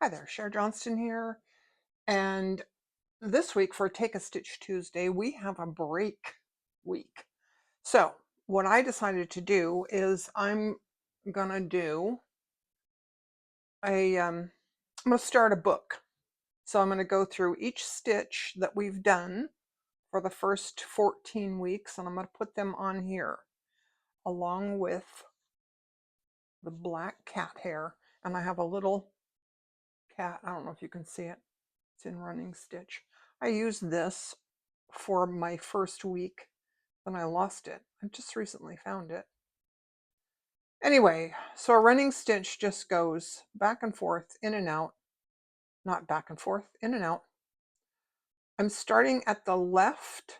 Hi there, Cher Johnston here. And this week for Take a Stitch Tuesday, we have a break week. So, what I decided to do is I'm gonna do I'm gonna start a book. So, I'm gonna go through each stitch that we've done for the first 14 weeks, and I'm gonna put them on here along with the black cat hair. And I have a little cat, I don't know if you can see it, it's in running stitch. I used this for my first week, then I lost it. I just recently found it. Anyway, so a running stitch just goes back and forth, in and out, not back and forth, in and out. I'm starting at the left,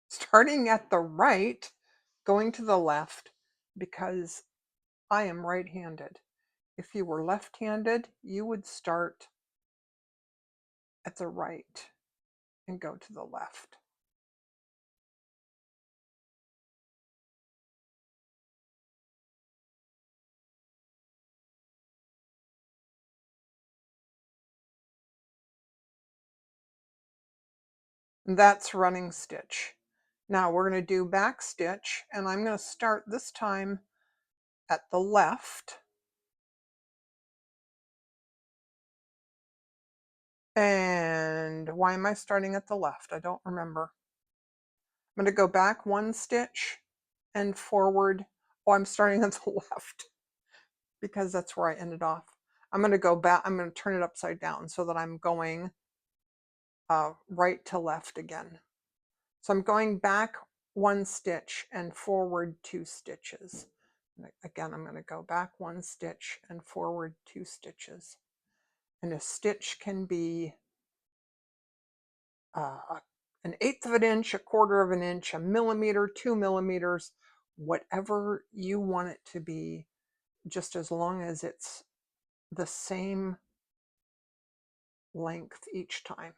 starting at the right, going to the left because I am right-handed. If you were left-handed, you would start at the right and go to the left. That's running stitch. Now we're going to do back stitch, and I'm going to start this time at the left. And why am I starting at the left? I don't remember. I'm going to go back one stitch and forward. Oh, I'm starting at the left because that's where I ended off. I'm going to go back. I'm going to turn it upside down so that I'm going right to left again. So I'm going back one stitch and forward two stitches. Again, I'm going to go back one stitch and forward two stitches. And a stitch can be an eighth of an inch, a quarter of an inch, a millimeter, 2 millimeters, whatever you want it to be, just as long as it's the same length each time.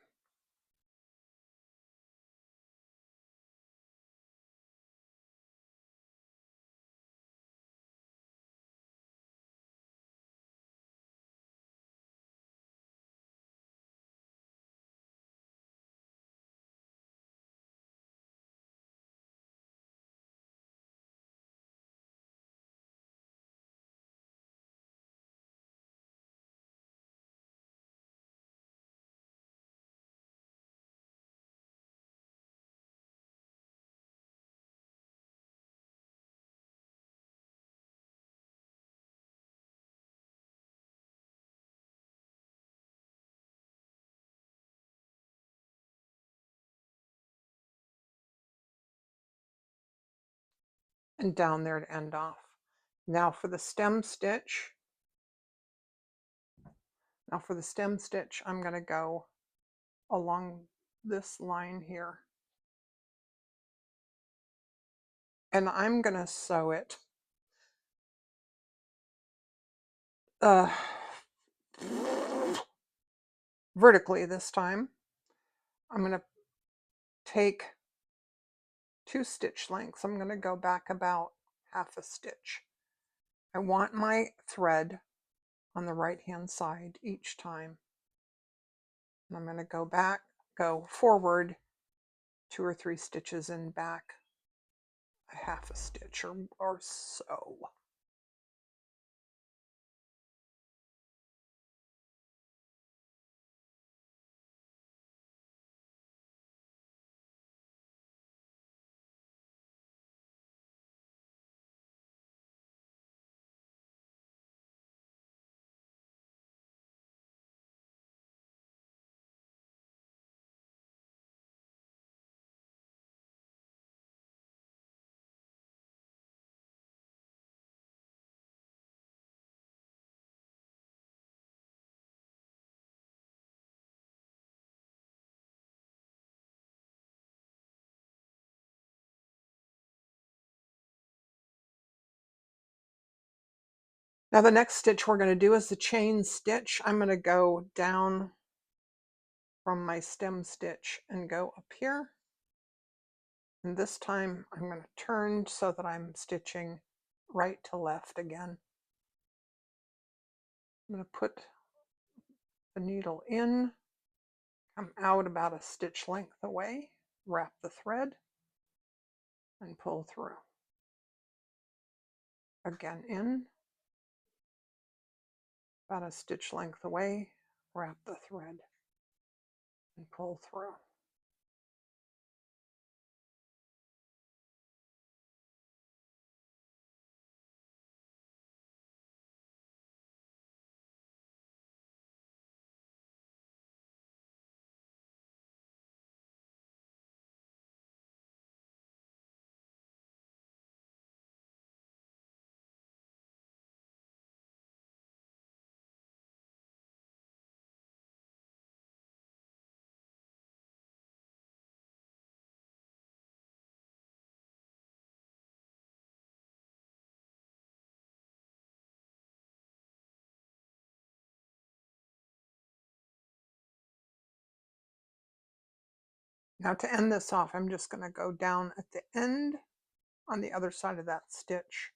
And down there to end off. Now for the stem stitch. I'm going to go along this line here. And I'm going to sew it vertically this time. I'm going to take two stitch lengths. I'm going to go back about half a stitch. I want my thread on the right hand side each time. And I'm going to go forward 2 or 3 stitches and back a half a stitch or so. Now the next stitch we're going to do is the chain stitch. I'm going to go down from my stem stitch and go up here. And this time I'm going to turn so that I'm stitching right to left again. I'm going to put the needle in, come out about a stitch length away, wrap the thread, and pull through. Again in, about a stitch length away, wrap the thread, and pull through. Now to end this off, I'm just going to go down at the end on the other side of that stitch,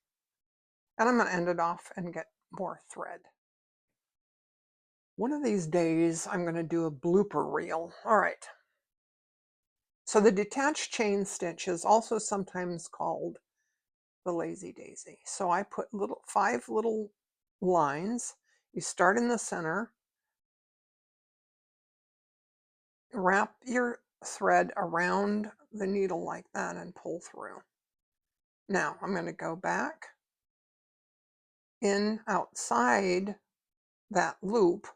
and I'm going to end it off and get more thread. One of these days, I'm going to do a blooper reel. All right. So the detached chain stitch is also sometimes called the lazy daisy. So I put 5 little lines. You start in the center, wrap your thread around the needle like that and pull through. Now I'm going to go back in outside that loop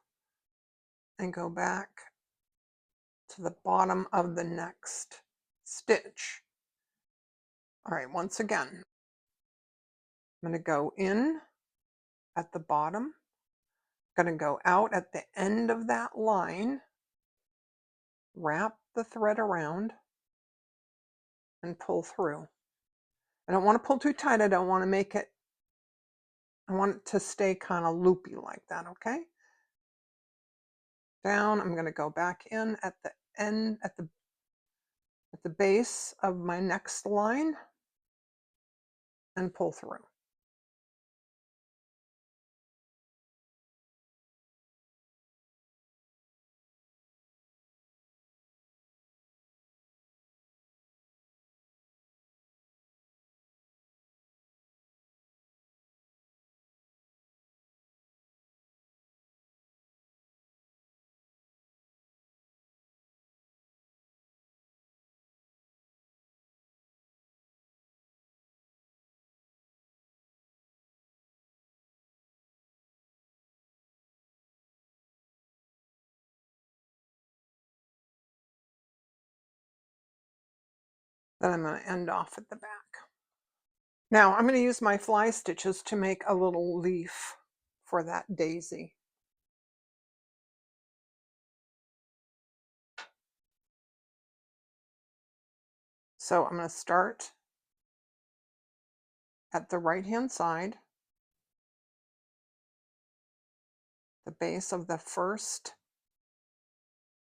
and go back to the bottom of the next stitch. All right, once again, I'm going to go in at the bottom, I'm going to go out at the end of that line, wrap the thread around, and pull through. I don't want to pull too tight. I don't want to make it, I want it to stay kind of loopy like that, okay? Down, I'm going to go back in at the end, at the base of my next line and pull through. Then I'm going to end off at the back. Now I'm going to use my fly stitches to make a little leaf for that daisy. So I'm going to start at the right hand side, the base of the first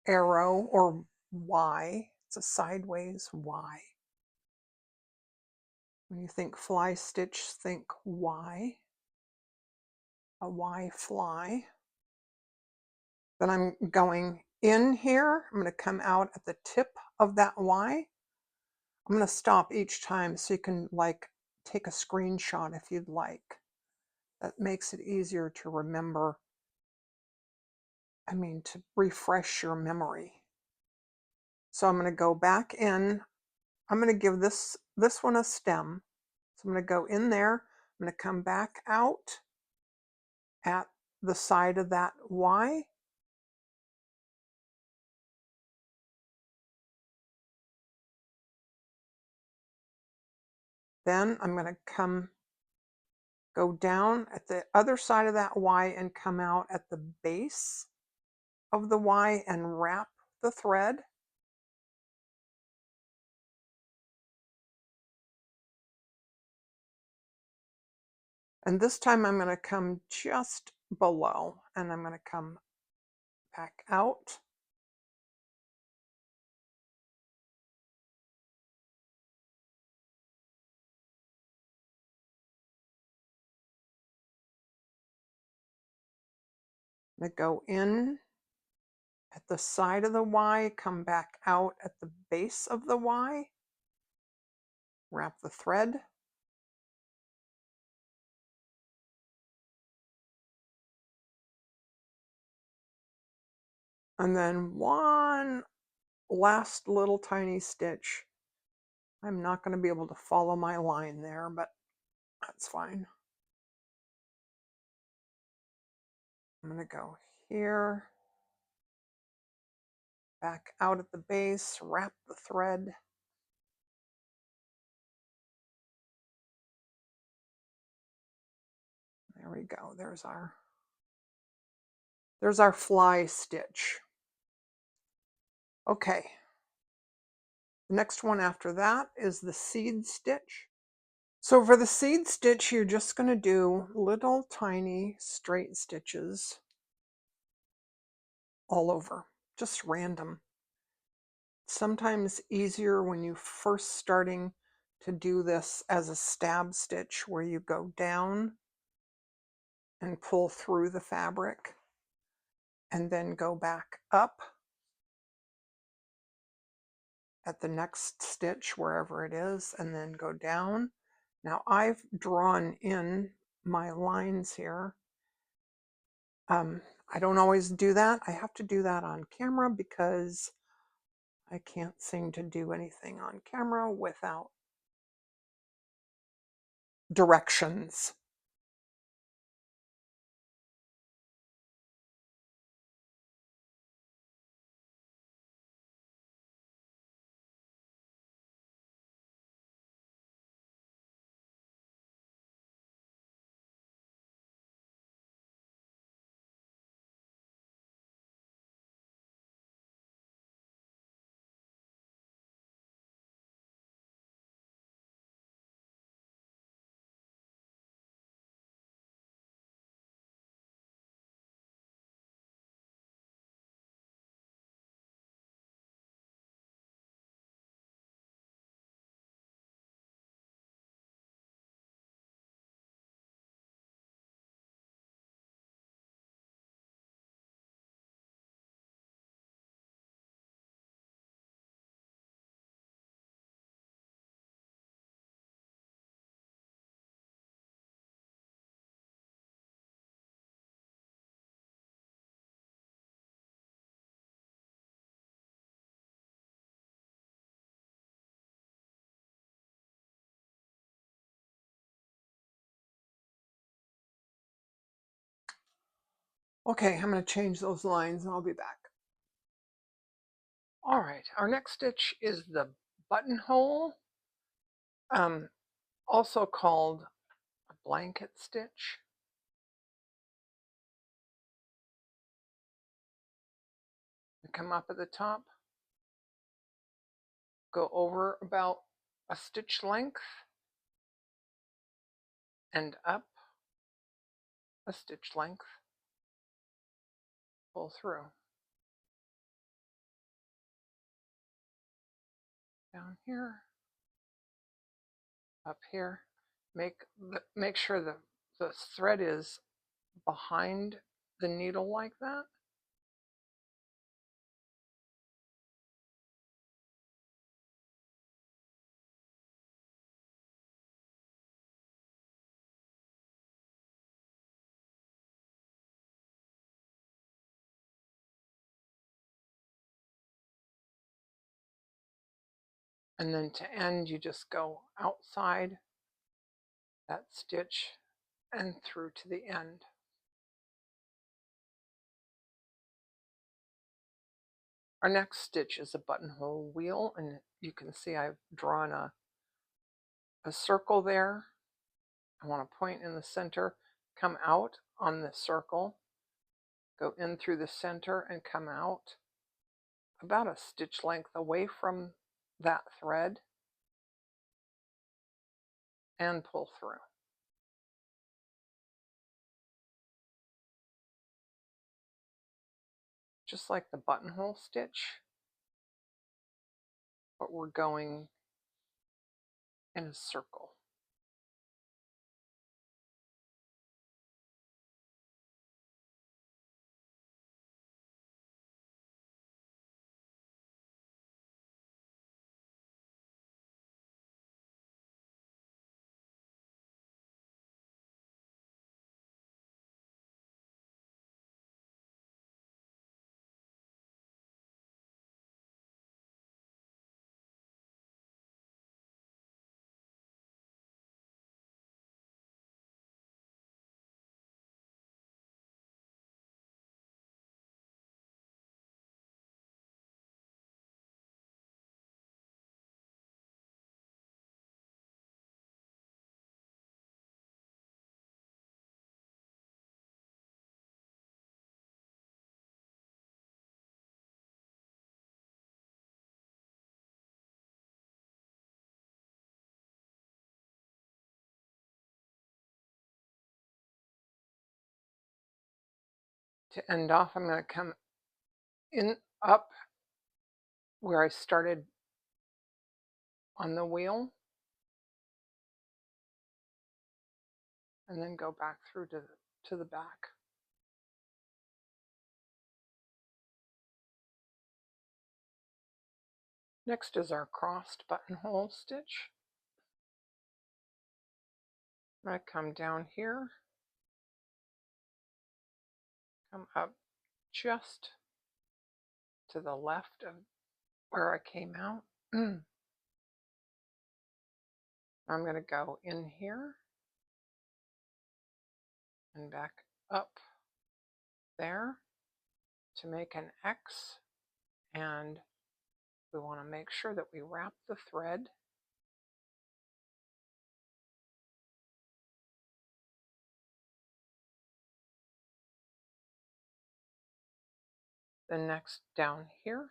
arrow or Y. It's a sideways Y. When you think fly stitch, think Y, a Y fly. Then I'm going in here. I'm going to come out at the tip of that Y. I'm going to stop each time so you can like take a screenshot if you'd like. That makes it easier to remember, to refresh your memory. So I'm going to go back in. I'm going to give this one a stem. So I'm going to go in there. I'm going to come back out at the side of that Y. Then I'm going to go down at the other side of that Y and come out at the base of the Y and wrap the thread. And this time I'm going to come just below and I'm going to come back out. I'm going to go in at the side of the Y, come back out at the base of the Y, wrap the thread, and then one last little tiny stitch. I'm not going to be able to follow my line there, but that's fine. I'm going to go here, back out at the base, wrap the thread. There we go. There's our fly stitch. Okay. The next one after that is the seed stitch. So for the seed stitch, you're just going to do little tiny straight stitches all over, just random. Sometimes easier when you first starting to do this as a stab stitch where you go down and pull through the fabric and then go back up at the next stitch wherever it is and then go down. Now I've drawn in my lines here. I don't always do that. I have to do that on camera because I can't seem to do anything on camera without directions. Okay, I'm going to change those lines and I'll be back. All right, our next stitch is the buttonhole, also called a blanket stitch. You come up at the top, go over about a stitch length and up a stitch length, pull through. Down here, up here, make sure the thread is behind the needle like that. And then to end, you just go outside that stitch and through to the end. Our next stitch is a buttonhole wheel, and you can see I've drawn a circle there. I want to point in the center, come out on the circle, go in through the center and come out about a stitch length away from that thread and pull through. Just like the buttonhole stitch, but we're going in a circle. To end off, I'm going to come in up where I started on the wheel and then go back through to the back. Next is our crossed buttonhole stitch. I come down here, come up just to the left of where I came out. I'm going to go in here and back up there to make an X, and we want to make sure that we wrap the thread. Then next down here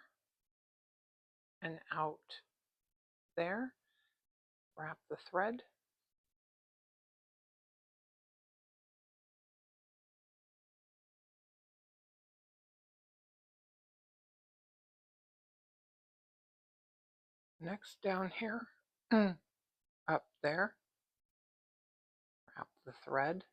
and out there, wrap the thread. Next down here, up there, wrap the thread.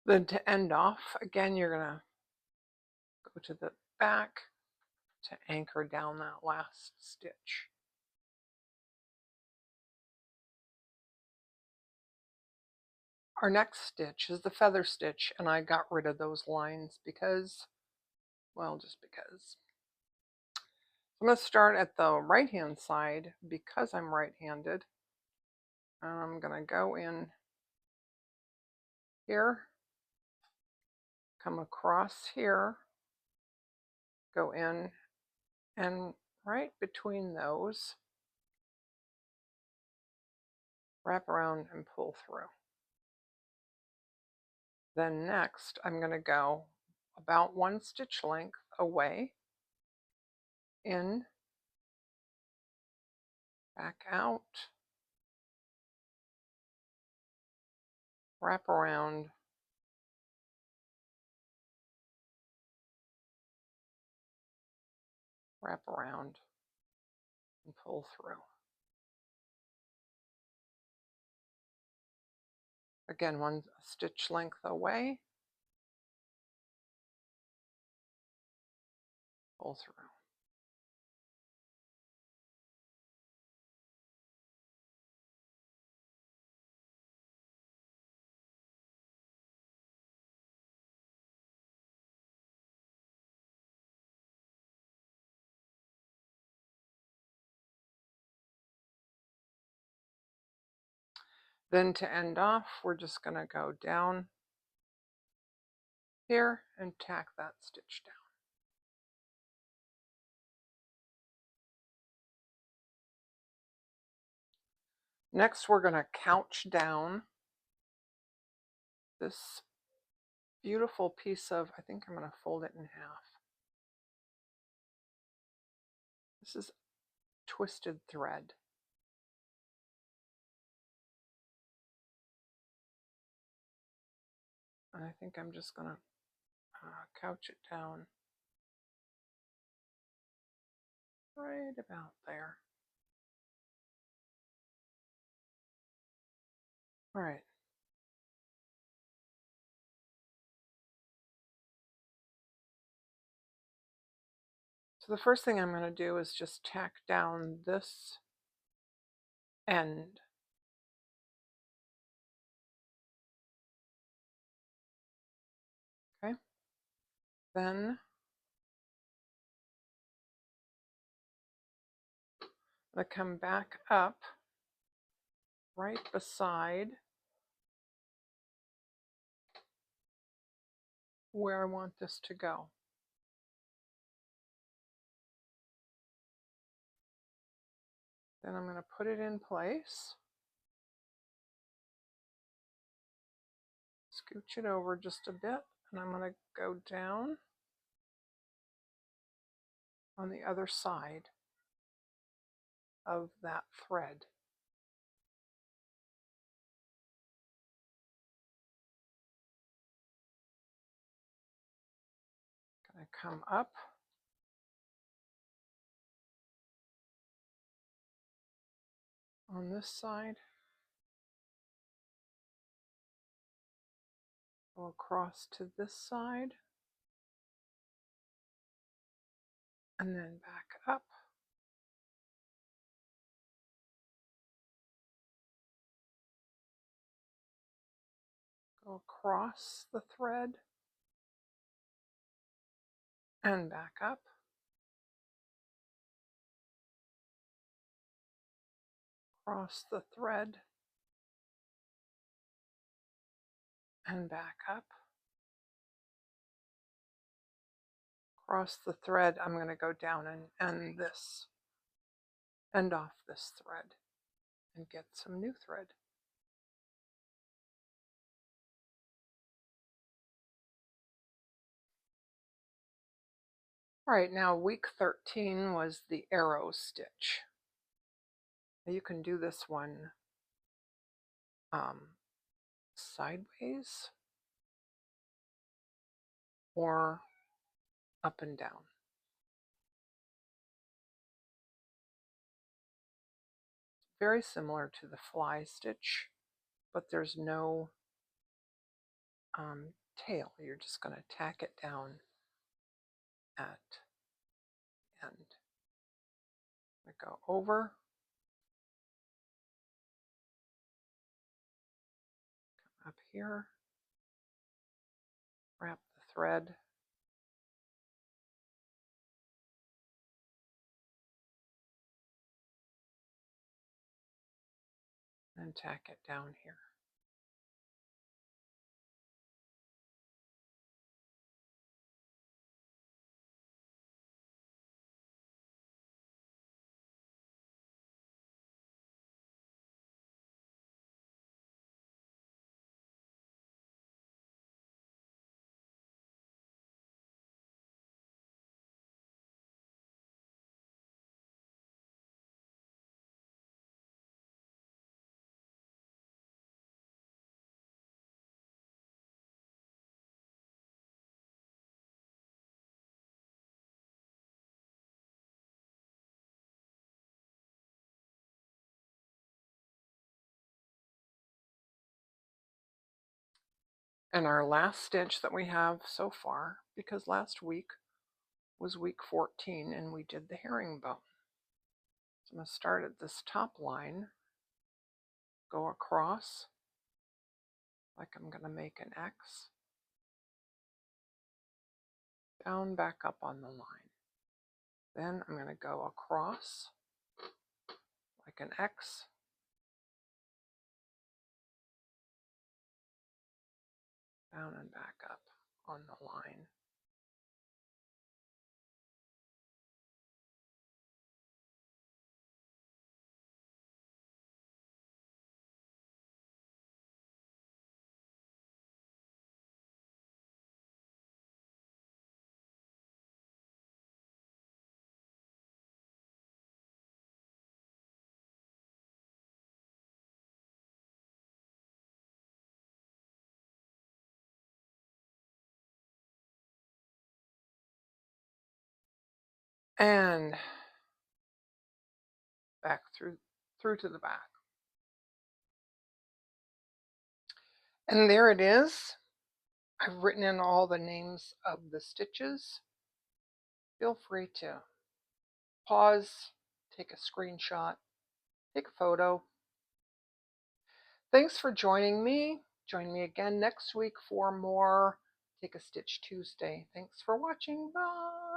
Then to end off, again, you're going to go to the back to anchor down that last stitch. Our next stitch is the feather stitch, and I got rid of those lines because, well, just because. I'm going to start at the right hand side because I'm right-handed. I'm going to go in here, come across here, go in, and right between those, wrap around and pull through. Then next, I'm going to go about 1 stitch length away, in, back out, wrap around, wrap around, and pull through. Again, 1 stitch length away, pull through. Then to end off, we're just going to go down here and tack that stitch down. Next, we're going to couch down this beautiful piece of, I think I'm going to fold it in half. This is twisted thread. And I think I'm just going to couch it down right about there. All right. So the first thing I'm going to do is just tack down this end. Okay. Then I'm going to come back up right beside where I want this to go. Then I'm going to put it in place. Scooch it over just a bit, and I'm going to go down on the other side of that thread. Going to come up on this side, go across to this side, and then back up. Go across the thread and back up. Across the thread and back up. Across the thread, I'm going to go down and end off this thread and get some new thread. All right, now week 13 was the arrow stitch. Now you can do this one sideways or up and down. Very similar to the fly stitch, but there's no tail. You're just going to tack it down at the end. I go over, come up here, wrap the thread, and tack it down here. And our last stitch that we have so far, because last week was week 14 and we did the herringbone. So I'm going to start at this top line, go across like I'm going to make an X, down, back up on the line. Then I'm going to go across like an X, down and back up on the line. And back through to the back. And there it is. I've written in all the names of the stitches. Feel free to pause, take a screenshot, take a photo. Thanks for joining me. Join me again next week for more Take a Stitch Tuesday. Thanks for watching. Bye.